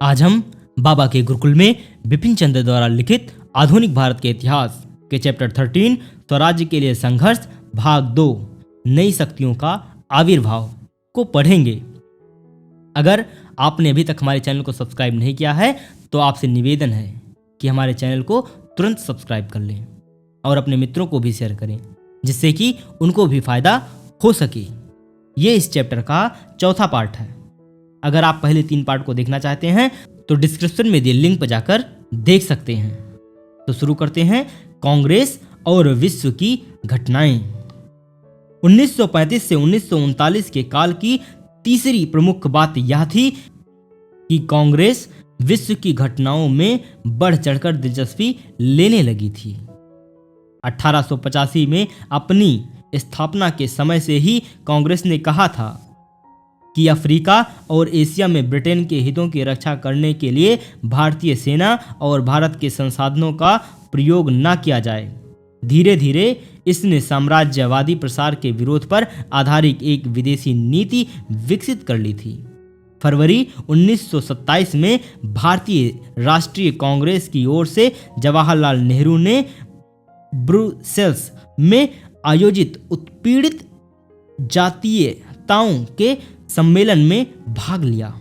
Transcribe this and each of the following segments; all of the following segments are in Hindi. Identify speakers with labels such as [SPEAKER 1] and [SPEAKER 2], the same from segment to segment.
[SPEAKER 1] आज हम बाबा के गुरुकुल में बिपिन चंद्र द्वारा लिखित आधुनिक भारत के इतिहास के चैप्टर 13 स्वराज्य के लिए संघर्ष भाग 2 नई शक्तियों का आविर्भाव को पढ़ेंगे। अगर आपने अभी तक हमारे चैनल को सब्सक्राइब नहीं किया है तो आपसे निवेदन है कि हमारे चैनल को तुरंत सब्सक्राइब कर लें और अपने मित्रों को भी शेयर करें, जिससे कि उनको भी फायदा हो सके। ये इस चैप्टर का चौथा पार्ट है। अगर आप पहले 3 पार्ट को देखना चाहते हैं तो डिस्क्रिप्शन में दिए लिंक पर जाकर देख सकते हैं। तो शुरू करते हैं कांग्रेस और विश्व की घटनाएं। 1935 से 1939 के काल की तीसरी प्रमुख बात यह थी कि कांग्रेस विश्व की घटनाओं में बढ़ चढ़कर दिलचस्पी लेने लगी थी। 1885 में अपनी स्थापना के समय से ही कांग्रेस ने कहा था कि अफ्रीका और एशिया में ब्रिटेन के हितों की रक्षा करने के लिए भारतीय सेना और भारत के संसाधनों का प्रयोग न किया जाए। धीरे धीरे इसने साम्राज्यवादी प्रसार के विरोध पर आधारित एक विदेशी नीति विकसित कर ली थी। फरवरी 1927 में भारतीय राष्ट्रीय कांग्रेस की ओर से जवाहरलाल नेहरू ने ब्रुसेल्स में आयोजित उत्पीड़ित जातीयताओं के सम्मेलन में भाग लिया।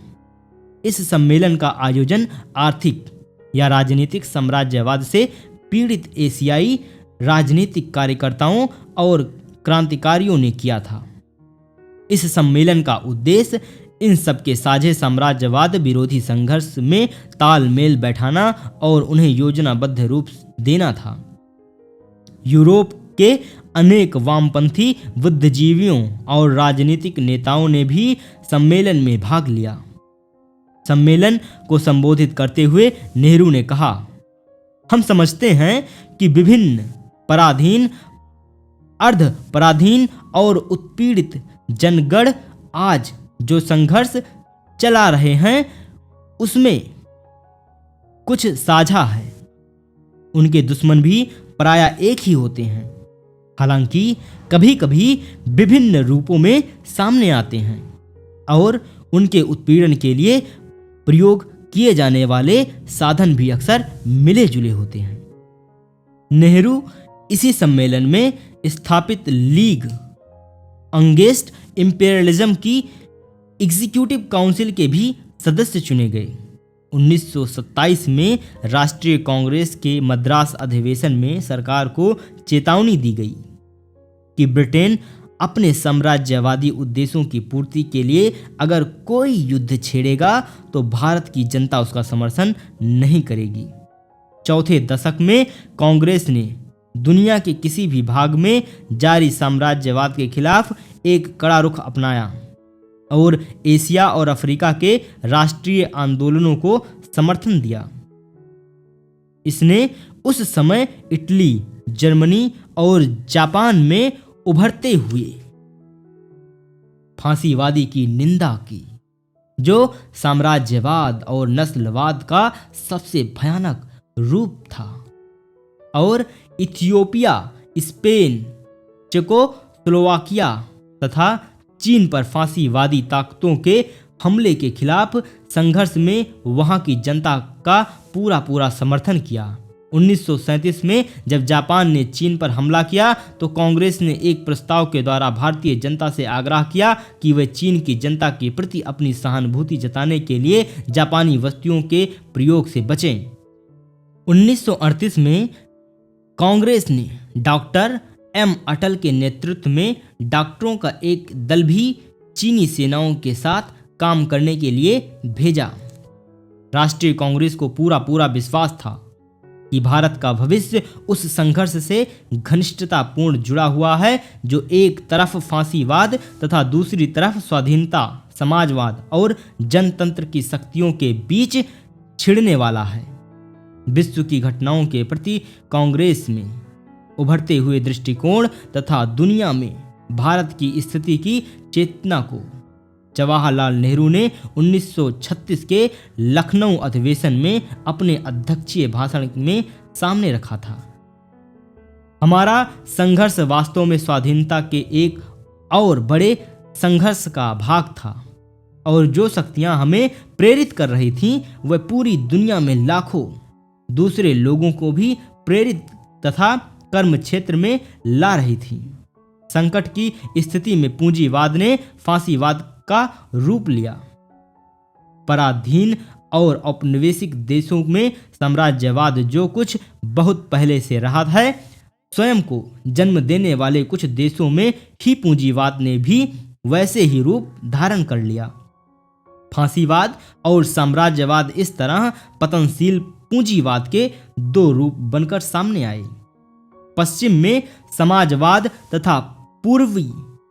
[SPEAKER 1] इस सम्मेलन का आयोजन आर्थिक या राजनीतिक साम्राज्यवाद से पीड़ित एशियाई राजनीतिक कार्यकर्ताओं और क्रांतिकारियों ने किया था। इस सम्मेलन का उद्देश्य इन सबके साझे साम्राज्यवाद विरोधी संघर्ष में तालमेल बैठाना और उन्हें योजनाबद्ध रूप देना था। यूरोप के अनेक वामपंथी बुद्धिजीवियों और राजनीतिक नेताओं ने भी सम्मेलन में भाग लिया। सम्मेलन को संबोधित करते हुए नेहरू ने कहा, हम समझते हैं कि विभिन्न पराधीन, अर्ध पराधीन और उत्पीड़ित जनगण आज जो संघर्ष चला रहे हैं उसमें कुछ साझा है। उनके दुश्मन भी प्रायः एक ही होते हैं, हालांकि कभी कभी विभिन्न रूपों में सामने आते हैं और उनके उत्पीड़न के लिए प्रयोग किए जाने वाले साधन भी अक्सर मिले जुले होते हैं। नेहरू इसी सम्मेलन में स्थापित लीग अगेंस्ट इंपीरियलिज्म की एग्जीक्यूटिव काउंसिल के भी सदस्य चुने गए। 1927 में राष्ट्रीय कांग्रेस के मद्रास अधिवेशन में सरकार को चेतावनी दी गई कि ब्रिटेन अपने साम्राज्यवादी उद्देश्यों की पूर्ति के लिए अगर कोई युद्ध छेड़ेगा तो भारत की जनता उसका समर्थन नहीं करेगी। चौथे दशक में कांग्रेस ने दुनिया के किसी भी भाग में जारी साम्राज्यवाद के खिलाफ एक कड़ा रुख अपनाया और एशिया और अफ्रीका के राष्ट्रीय आंदोलनों को समर्थन दिया। इसने उस समय इटली, जर्मनी और जापान में उभरते हुए फांसीवादी की निंदा की, जो साम्राज्यवाद और नस्लवाद का सबसे भयानक रूप था, और इथियोपिया, स्पेन, चेकोस्लोवाकिया तथा चीन पर फांसीवादी ताकतों के हमले के खिलाफ संघर्ष में वहां की जनता का पूरा समर्थन किया। 1937 में जब जापान ने चीन पर हमला किया तो कांग्रेस ने एक प्रस्ताव के द्वारा भारतीय जनता से आग्रह किया कि वे चीन की जनता के प्रति अपनी सहानुभूति जताने के लिए जापानी वस्तुओं के प्रयोग से बचें। 1938 में कांग्रेस ने डॉक्टर एम अटल के नेतृत्व में डॉक्टरों का एक दल भी चीनी सेनाओं के साथ काम करने के लिए भेजा। राष्ट्रीय कांग्रेस को पूरा विश्वास था कि भारत का भविष्य उस संघर्ष से घनिष्ठतापूर्ण जुड़ा हुआ है जो एक तरफ फांसीवाद तथा दूसरी तरफ स्वाधीनता, समाजवाद और जनतंत्र की शक्तियों के बीच छिड़ने वाला है। विश्व की घटनाओं के प्रति कांग्रेस में उभरते हुए दृष्टिकोण तथा दुनिया में भारत की स्थिति की चेतना को जवाहरलाल नेहरू ने 1936 के लखनऊ अधिवेशन में अपने अध्यक्षीय भाषण में सामने रखा था। हमारा संघर्ष वास्तव में स्वाधीनता के एक और बड़े संघर्ष का भाग था और जो शक्तियां हमें प्रेरित कर रही थीं वह पूरी दुनिया में लाखों दूसरे लोगों को भी प्रेरित तथा कर्म क्षेत्र में ला रही थी। संकट की स्थिति में पूंजीवाद ने फांसीवाद का रूप लिया। पराधीन और औपनिवेशिक देशों में साम्राज्यवाद जो कुछ बहुत पहले से रहा है, स्वयं को जन्म देने वाले कुछ देशों में ही पूंजीवाद ने भी वैसे ही रूप धारण कर लिया। फांसीवाद और साम्राज्यवाद इस तरह पतनशील पूंजीवाद के दो रूप बनकर सामने आए। पश्चिम में समाजवाद तथा पूर्वी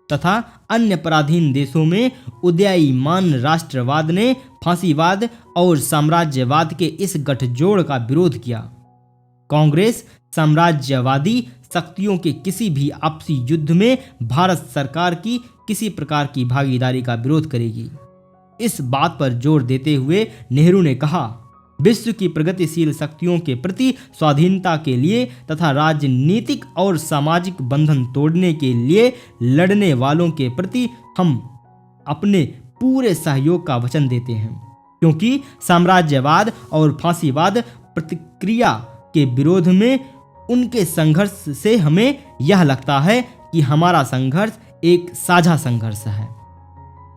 [SPEAKER 1] तथा अन्य पराधीन देशों में उदीयमान राष्ट्रवाद ने फांसीवाद और साम्राज्यवाद के इस गठजोड़ का विरोध किया। कांग्रेस साम्राज्यवादी शक्तियों के किसी भी आपसी युद्ध में भारत सरकार की किसी प्रकार की भागीदारी का विरोध करेगी। इस बात पर जोर देते हुए नेहरू ने कहा, विश्व की प्रगतिशील शक्तियों के प्रति स्वाधीनता के लिए तथा राजनीतिक और सामाजिक बंधन तोड़ने के लिए लड़ने वालों के प्रति हम अपने पूरे सहयोग का वचन देते हैं, क्योंकि साम्राज्यवाद और फांसीवाद प्रतिक्रिया के विरोध में उनके संघर्ष से हमें यह लगता है कि हमारा संघर्ष एक साझा संघर्ष है।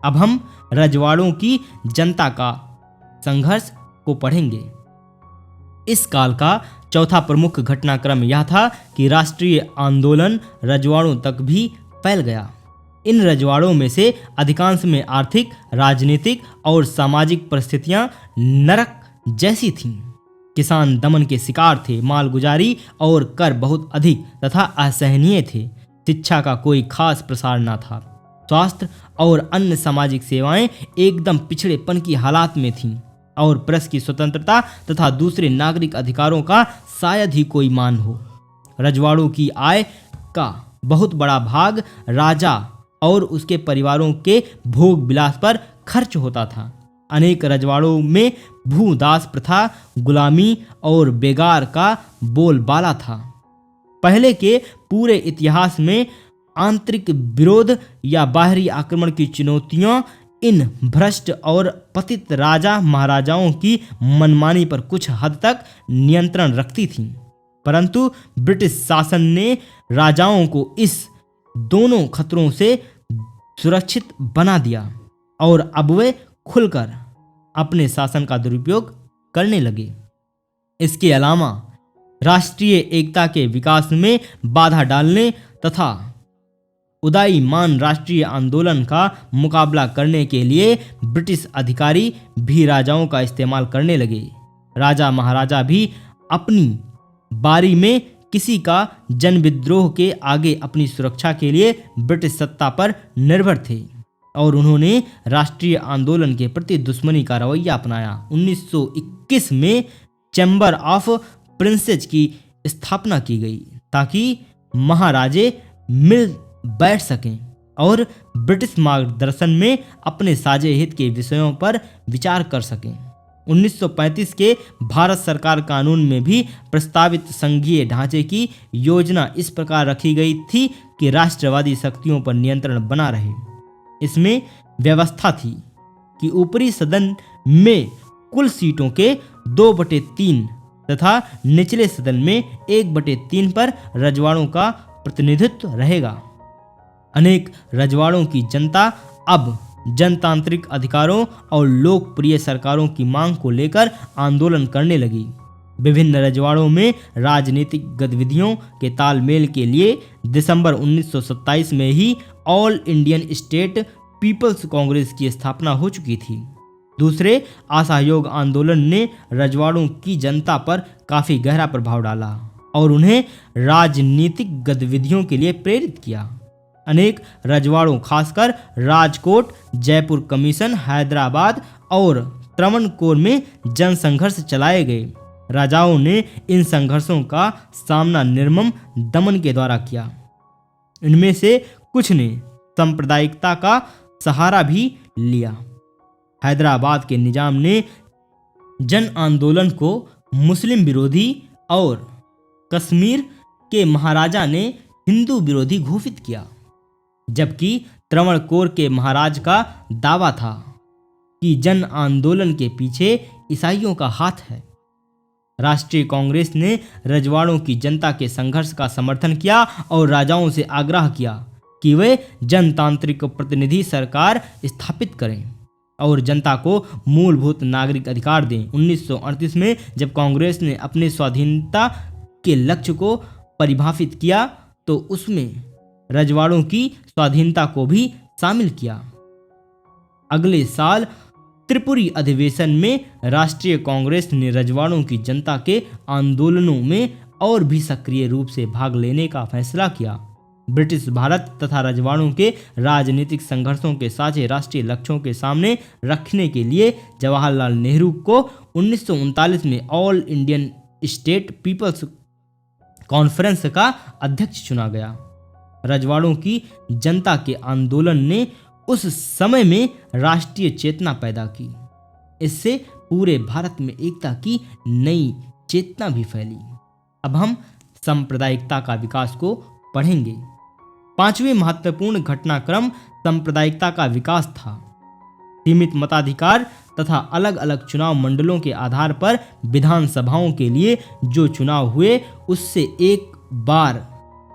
[SPEAKER 1] अब हम रजवाड़ों की जनता का संघर्ष को पढ़ेंगे। इस काल का चौथा प्रमुख घटनाक्रम यह था कि राष्ट्रीय आंदोलन रजवाड़ों तक भी फैल गया। इन रजवाड़ों में से अधिकांश में आर्थिक, राजनीतिक और सामाजिक परिस्थितियां नरक जैसी थीं। किसान दमन के शिकार थे, मालगुजारी और कर बहुत अधिक तथा असहनीय थे। शिक्षा का कोई खास प्रसार न था। स्वास्थ्य और अन्य सामाजिक सेवाएं एकदम पिछड़ेपन की हालात में थीं और प्रेस की स्वतंत्रता तथा दूसरे नागरिक अधिकारों का शायद ही कोई मान हो। रजवाड़ों की आय का बहुत बड़ा भाग राजा और उसके परिवारों के भोग विलास पर खर्च होता था। अनेक रजवाड़ों में भूदास प्रथा, गुलामी और बेगार का बोलबाला था। पहले के पूरे इतिहास में आंतरिक विरोध या बाहरी आक्रमण की चुनौतियां इन भ्रष्ट और पतित राजा महाराजाओं की मनमानी पर कुछ हद तक नियंत्रण रखती थीं, परंतु ब्रिटिश शासन ने राजाओं को इस दोनों खतरों से सुरक्षित बना दिया और अब वे खुलकर अपने शासन का दुरुपयोग करने लगे। इसके अलावा राष्ट्रीय एकता के विकास में बाधा डालने तथा उदीयमान राष्ट्रीय आंदोलन का मुकाबला करने के लिए ब्रिटिश अधिकारी भी राजाओं का इस्तेमाल करने लगे। राजा महाराजा भी अपनी बारी में किसी का जन विद्रोह के आगे अपनी सुरक्षा के लिए ब्रिटिश सत्ता पर निर्भर थे और उन्होंने राष्ट्रीय आंदोलन के प्रति दुश्मनी का रवैया अपनाया। 1921 में चैम्बर ऑफ प्रिंसेस की स्थापना की गई ताकि महाराजे मिल बैठ सकें और ब्रिटिश मार्गदर्शन में अपने साझे हित के विषयों पर विचार कर सकें। 1935 के भारत सरकार कानून में भी प्रस्तावित संघीय ढांचे की योजना इस प्रकार रखी गई थी कि राष्ट्रवादी शक्तियों पर नियंत्रण बना रहे। इसमें व्यवस्था थी कि ऊपरी सदन में कुल सीटों के 2/3 तथा निचले सदन में 1/3 पर रजवाड़ों का प्रतिनिधित्व रहेगा। अनेक रजवाड़ों की जनता अब जनतांत्रिक अधिकारों और लोकप्रिय सरकारों की मांग को लेकर आंदोलन करने लगी। विभिन्न रजवाड़ों में राजनीतिक गतिविधियों के तालमेल के लिए दिसंबर 1927 में ही All Indian State People's Congress की स्थापना हो चुकी थी। दूसरे असहयोग आंदोलन ने रजवाड़ों की जनता पर काफी गहरा प्रभाव डाला और उन्हें राजनीतिक गतिविधियों के लिए प्रेरित किया। अनेक रजवाड़ों खासकर राजकोट, जयपुर कमीशन, हैदराबाद और त्रावणकोर में जनसंघर्ष चलाए गए। राजाओं ने इन संघर्षों का सामना निर्मम दमन के द्वारा किया। इनमें से कुछ ने सांप्रदायिकता का सहारा भी लिया। हैदराबाद के निजाम ने जन आंदोलन को मुस्लिम विरोधी और कश्मीर के महाराजा ने हिंदू विरोधी घोषित किया, जबकि त्रावणकोर के महाराज का दावा था कि जन आंदोलन के पीछे ईसाइयों का हाथ है। राष्ट्रीय कांग्रेस ने रजवाड़ों की जनता के संघर्ष का समर्थन किया और राजाओं से आग्रह किया कि वे जनतांत्रिक प्रतिनिधि सरकार स्थापित करें और जनता को मूलभूत नागरिक अधिकार दें। 1938 में जब कांग्रेस ने अपने स्वाधीनता के लक्ष्य को परिभाषित किया तो उसमें रजवाड़ों की स्वाधीनता को भी शामिल किया। अगले साल त्रिपुरी अधिवेशन में राष्ट्रीय कांग्रेस ने रजवाड़ों की जनता के आंदोलनों में और भी सक्रिय रूप से भाग लेने का फैसला किया। ब्रिटिश भारत तथा रजवाड़ों के राजनीतिक संघर्षों के साझे राष्ट्रीय लक्ष्यों के सामने रखने के लिए जवाहरलाल नेहरू को 1939 में All Indian State People's Conference का अध्यक्ष चुना गया। रजवाड़ों की जनता के आंदोलन ने उस समय में राष्ट्रीय चेतना पैदा की। इससे पूरे भारत में एकता की नई चेतना भी फैली। अब हम सांप्रदायिकता का विकास को पढ़ेंगे। पांचवें महत्वपूर्ण घटनाक्रम सांप्रदायिकता का विकास था। सीमित मताधिकार तथा अलग अलग चुनाव मंडलों के आधार पर विधानसभाओं के लिए जो चुनाव हुए उससे एक बार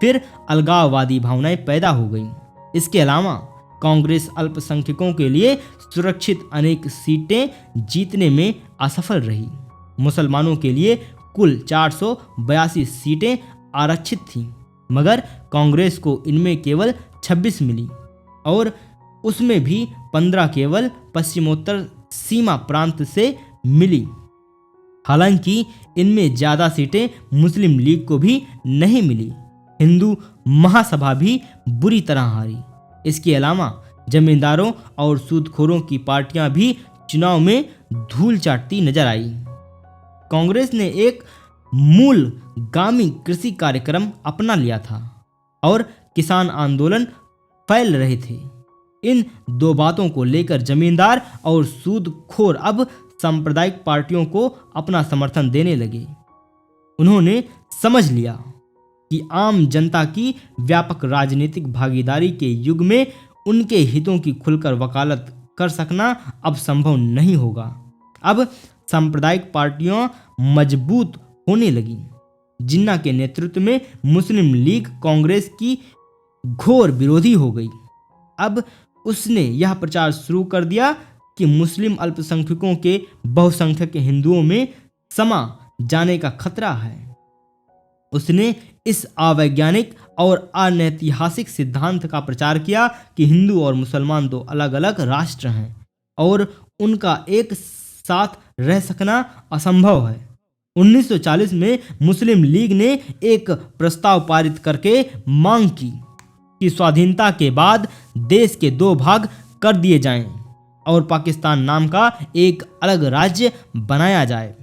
[SPEAKER 1] फिर अलगाववादी भावनाएं पैदा हो गईं। इसके अलावा कांग्रेस अल्पसंख्यकों के लिए सुरक्षित अनेक सीटें जीतने में असफल रही। मुसलमानों के लिए कुल 482 सीटें आरक्षित थीं, मगर कांग्रेस को इनमें केवल 26 मिली और उसमें भी 15 केवल पश्चिमोत्तर सीमा प्रांत से मिली। हालांकि इनमें ज़्यादा सीटें मुस्लिम लीग को भी नहीं मिली। हिंदू महासभा भी बुरी तरह हारी। इसके अलावा जमींदारों और सूदखोरों की पार्टियां भी चुनाव में धूल चाटती नजर आई। कांग्रेस ने एक मूलगामी कृषि कार्यक्रम अपना लिया था और किसान आंदोलन फैल रहे थे। इन दो बातों को लेकर जमींदार और सूदखोर अब सांप्रदायिक पार्टियों को अपना समर्थन देने लगे। उन्होंने समझ लिया कि आम जनता की व्यापक राजनीतिक भागीदारी के युग में उनके हितों की खुलकर वकालत कर सकना अब संभव नहीं होगा। अब सांप्रदायिक पार्टियां मजबूत होने लगीं। जिन्ना के नेतृत्व में मुस्लिम लीग कांग्रेस की घोर विरोधी हो गई। अब उसने यह प्रचार शुरू कर दिया कि मुस्लिम अल्पसंख्यकों के बहुसंख्यक हिंदुओं में समा जाने का खतरा है। उसने इस अवैज्ञानिक और अनैतिहासिक सिद्धांत का प्रचार किया कि हिंदू और मुसलमान दो अलग अलग राष्ट्र हैं और उनका एक साथ रह सकना असंभव है। 1940 में मुस्लिम लीग ने एक प्रस्ताव पारित करके मांग की कि स्वाधीनता के बाद देश के दो भाग कर दिए जाएं और पाकिस्तान नाम का एक अलग राज्य बनाया जाए।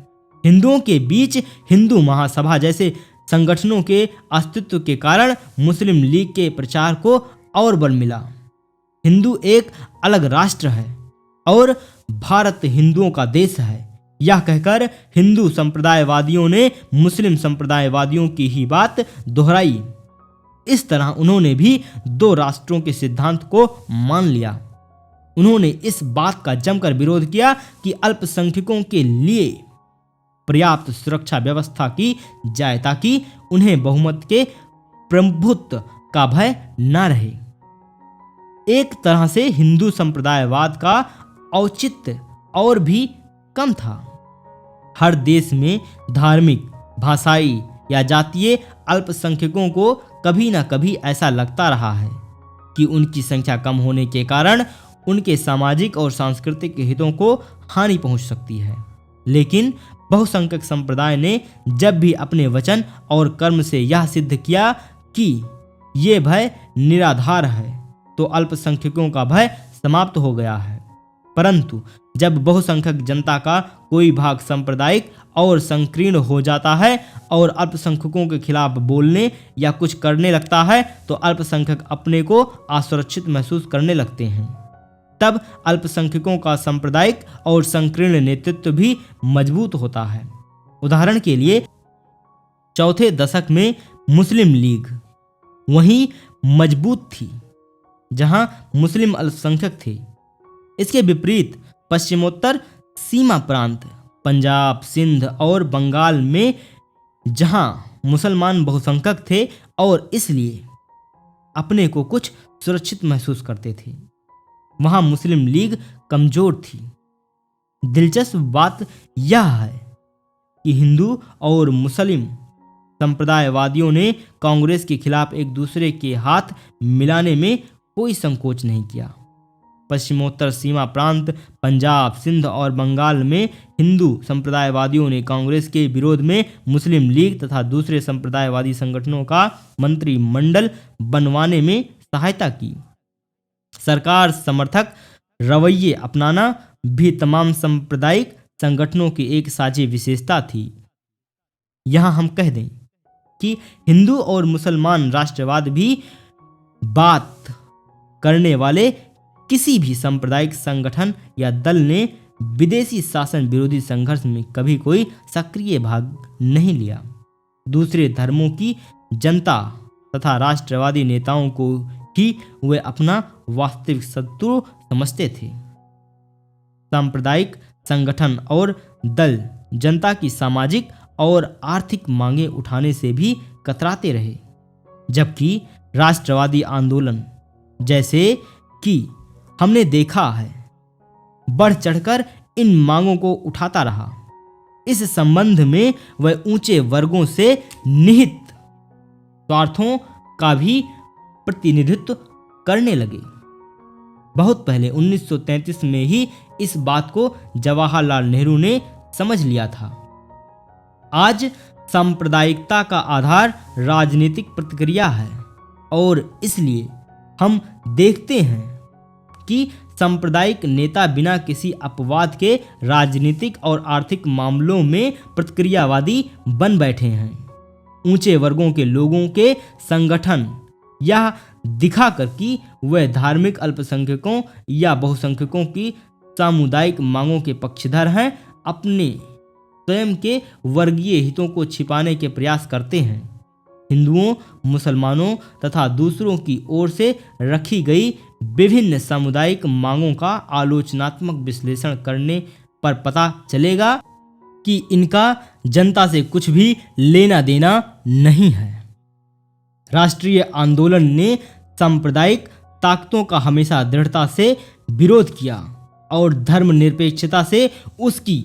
[SPEAKER 1] हिंदुओं के बीच हिंदू महासभा जैसे संगठनों के अस्तित्व के कारण मुस्लिम लीग के प्रचार को और बल मिला। हिंदू एक अलग राष्ट्र है और भारत हिंदुओं का देश है। यह कहकर हिंदू संप्रदायवादियों ने मुस्लिम संप्रदायवादियों की ही बात दोहराई। इस तरह उन्होंने भी दो राष्ट्रों के सिद्धांत को मान लिया। उन्होंने इस बात का जमकर विरोध किया कि अल्पसंख्यकों के लिए पर्याप्त सुरक्षा व्यवस्था की जाए ताकि उन्हें बहुमत के प्रभुत्व का भय न रहे। एक तरह से हिंदू संप्रदायवाद का औचित्य और भी कम था। हर देश में धार्मिक, भाषाई या जातीय अल्पसंख्यकों को कभी न कभी ऐसा लगता रहा है कि उनकी संख्या कम होने के कारण उनके सामाजिक और सांस्कृतिक हितों को हानि पहुंच सकती है। लेकिन बहुसंख्यक संप्रदाय ने जब भी अपने वचन और कर्म से यह सिद्ध किया कि ये भय निराधार है, तो अल्पसंख्यकों का भय समाप्त हो गया है। परंतु जब बहुसंख्यक जनता का कोई भाग सांप्रदायिक और संकीर्ण हो जाता है और अल्पसंख्यकों के खिलाफ बोलने या कुछ करने लगता है, तो अल्पसंख्यक अपने को असुरक्षित महसूस करने लगते हैं। तब अल्पसंख्यकों का सांप्रदायिक और संकीर्ण नेतृत्व भी मजबूत होता है। उदाहरण के लिए चौथे दशक में मुस्लिम लीग वहीं मजबूत थी जहां मुस्लिम अल्पसंख्यक थे। इसके विपरीत पश्चिमोत्तर सीमा प्रांत पंजाब, सिंध और बंगाल में जहां मुसलमान बहुसंख्यक थे और इसलिए अपने को कुछ सुरक्षित महसूस करते थे, वहां मुस्लिम लीग कमजोर थी। दिलचस्प बात यह है कि हिंदू और मुस्लिम संप्रदायवादियों ने कांग्रेस के खिलाफ एक दूसरे के हाथ मिलाने में कोई संकोच नहीं किया। पश्चिमोत्तर सीमा प्रांत पंजाब, सिंध और बंगाल में हिंदू संप्रदायवादियों ने कांग्रेस के विरोध में मुस्लिम लीग तथा दूसरे संप्रदायवादी संगठनों का मंत्रिमंडल बनवाने में सहायता की। सरकार समर्थक रवैये अपनाना भी तमाम सांप्रदायिक संगठनों की एक साझी विशेषता थी। यहां हम कह दें कि हिंदू और मुसलमान राष्ट्रवाद भी बात करने वाले किसी भी सांप्रदायिक संगठन या दल ने विदेशी शासन विरोधी संघर्ष में कभी कोई सक्रिय भाग नहीं लिया। दूसरे धर्मों की जनता तथा राष्ट्रवादी नेताओं को ही वे अपना वास्तविक शत्रु समझते थे। सांप्रदायिक संगठन और दल जनता की सामाजिक और आर्थिक मांगें उठाने से भी कतराते रहे, जबकि राष्ट्रवादी आंदोलन, जैसे कि हमने देखा है, बढ़ चढ़कर इन मांगों को उठाता रहा। इस संबंध में वह ऊंचे वर्गों से निहित स्वार्थों का भी प्रतिनिधित्व करने लगे। बहुत पहले 1933 में ही इस बात को जवाहरलाल नेहरू ने समझ लिया था। आज सांप्रदायिकता का आधार राजनीतिक प्रतिक्रिया है और इसलिए हम देखते हैं कि सांप्रदायिक नेता बिना किसी अपवाद के राजनीतिक और आर्थिक मामलों में प्रतिक्रियावादी बन बैठे हैं। ऊंचे वर्गों के लोगों के संगठन यह दिखाकर कि वे धार्मिक अल्पसंख्यकों या बहुसंख्यकों की सामुदायिक मांगों के पक्षधर हैं, अपने स्वयं के वर्गीय हितों को छिपाने के प्रयास करते हैं। हिंदुओं, मुसलमानों तथा दूसरों की ओर से रखी गई विभिन्न सामुदायिक मांगों का आलोचनात्मक विश्लेषण करने पर पता चलेगा कि इनका जनता से कुछ भी लेना देना नहीं है। राष्ट्रीय आंदोलन ने सांप्रदायिक ताकतों का हमेशा दृढ़ता से विरोध किया और धर्मनिरपेक्षता से उसकी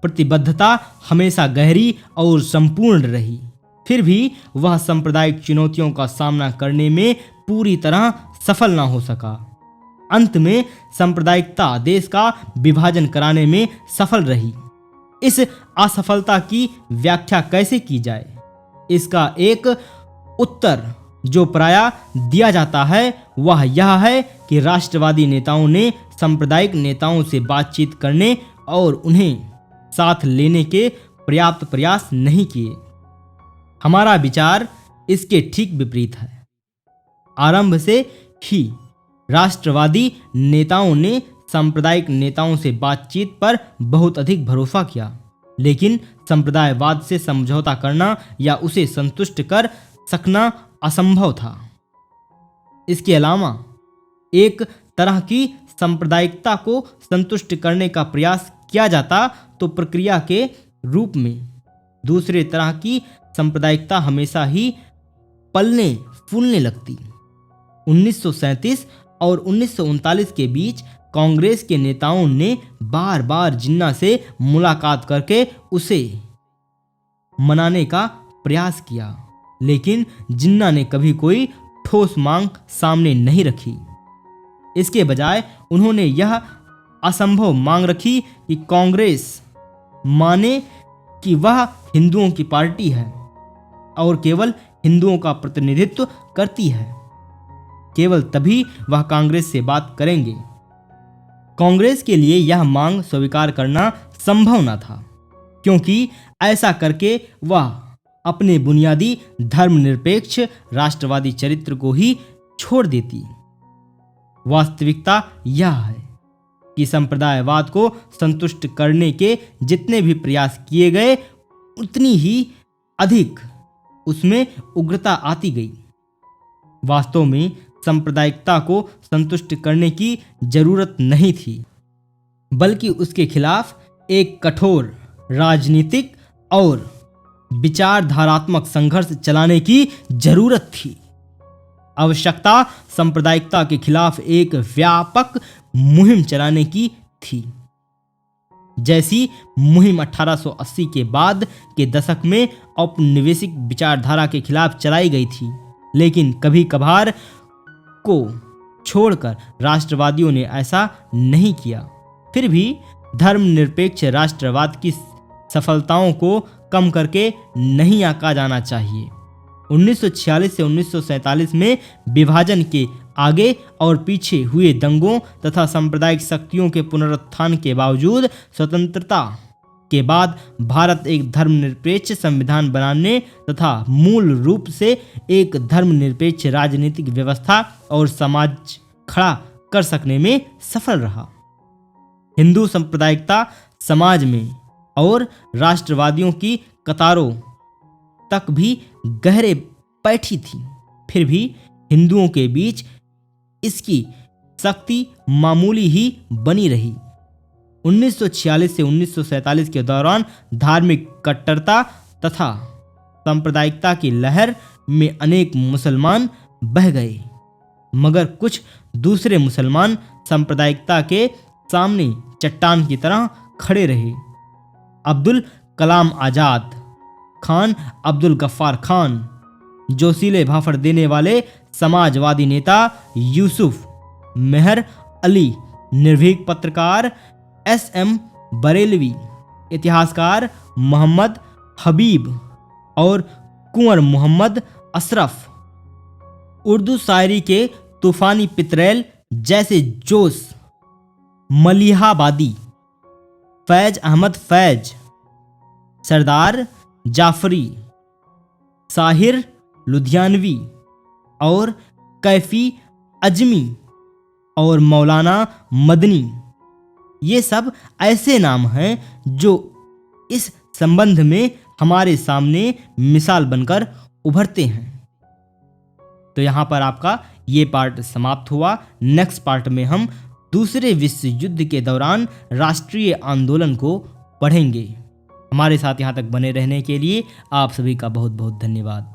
[SPEAKER 1] प्रतिबद्धता हमेशा गहरी और संपूर्ण रही। फिर भी वह सांप्रदायिक चुनौतियों का सामना करने में पूरी तरह सफल न हो सका। अंत में सांप्रदायिकता देश का विभाजन कराने में सफल रही। इस असफलता की व्याख्या कैसे की जाए? इसका एक उत्तर जो प्रायः दिया जाता है वह यह है कि राष्ट्रवादी नेताओं ने सांप्रदायिक नेताओं से बातचीत करने और उन्हें साथ लेने के पर्याप्त प्रयास नहीं किए। हमारा विचार इसके ठीक विपरीत है। आरंभ से ही राष्ट्रवादी नेताओं ने सांप्रदायिक नेताओं से बातचीत पर बहुत अधिक भरोसा किया, लेकिन संप्रदायवाद से समझौता करना या उसे संतुष्ट कर सकना असंभव था। इसके अलावा एक तरह की सांप्रदायिकता को संतुष्ट करने का प्रयास किया जाता तो प्रक्रिया के रूप में दूसरे तरह की सांप्रदायिकता हमेशा ही पलने फूलने लगती। 1937 और 1939 के बीच कांग्रेस के नेताओं ने बार बार जिन्ना से मुलाकात करके उसे मनाने का प्रयास किया, लेकिन जिन्ना ने कभी कोई ठोस मांग सामने नहीं रखी। इसके बजाय उन्होंने यह असंभव मांग रखी कि कांग्रेस माने कि वह हिंदुओं की पार्टी है और केवल हिंदुओं का प्रतिनिधित्व करती है। केवल तभी वह कांग्रेस से बात करेंगे। कांग्रेस के लिए यह मांग स्वीकार करना संभव न था, क्योंकि ऐसा करके वह अपने बुनियादी धर्मनिरपेक्ष राष्ट्रवादी चरित्र को ही छोड़ देती। वास्तविकता यह है कि संप्रदायवाद को संतुष्ट करने के जितने भी प्रयास किए गए, उतनी ही अधिक उसमें उग्रता आती गई। वास्तव में सांप्रदायिकता को संतुष्ट करने की जरूरत नहीं थी। बल्कि उसके खिलाफ एक कठोर राजनीतिक और विचारधारात्मक संघर्ष चलाने की जरूरत थी। आवश्यकता सांप्रदायिकता के खिलाफ एक व्यापक मुहिम चलाने की थी, जैसी मुहिम 1880 के बाद के दशक में औपनिवेशिक विचारधारा के खिलाफ चलाई गई थी। लेकिन कभी कभार को छोड़कर राष्ट्रवादियों ने ऐसा नहीं किया। फिर भी धर्मनिरपेक्ष राष्ट्रवाद की सफलताओं को कम करके नहीं आंका जाना चाहिए। 1946 से 1947 में विभाजन के आगे और पीछे हुए दंगों तथा सांप्रदायिक शक्तियों के पुनरुत्थान के बावजूद स्वतंत्रता के बाद भारत एक धर्मनिरपेक्ष संविधान बनाने तथा मूल रूप से एक धर्मनिरपेक्ष राजनीतिक व्यवस्था और समाज खड़ा कर सकने में सफल रहा। हिंदू सांप्रदायिकता समाज में और राष्ट्रवादियों की कतारों तक भी गहरे बैठी थी। फिर भी हिंदुओं के बीच इसकी शक्ति मामूली ही बनी रही। 1946 से 1947 के दौरान धार्मिक कट्टरता तथा सांप्रदायिकता की लहर में अनेक मुसलमान बह गए, मगर कुछ दूसरे मुसलमान सांप्रदायिकता के सामने चट्टान की तरह खड़े रहे। अब्दुल कलाम आजाद, खान अब्दुल गफ्फार खान, जोशीले भाफड़ देने वाले समाजवादी नेता यूसुफ मेहर अली, निर्भीक पत्रकार एस.एम. बरेलवी, इतिहासकार मोहम्मद हबीब और कुंवर मोहम्मद अशरफ, उर्दू शायरी के तूफानी पितरैल जैसे जोश मलिहाबादी, फैज अहमद फैज, सरदार जाफरी, साहिर लुधियानवी और कैफी अजमी और मौलाना मदनी, ये सब ऐसे नाम हैं जो इस संबंध में हमारे सामने मिसाल बनकर उभरते हैं। तो यहाँ पर आपका ये पार्ट समाप्त हुआ। नेक्स्ट पार्ट में हम दूसरे विश्व युद्ध के दौरान राष्ट्रीय आंदोलन को पढ़ेंगे। हमारे साथ यहाँ तक बने रहने के लिए आप सभी का बहुत बहुत धन्यवाद।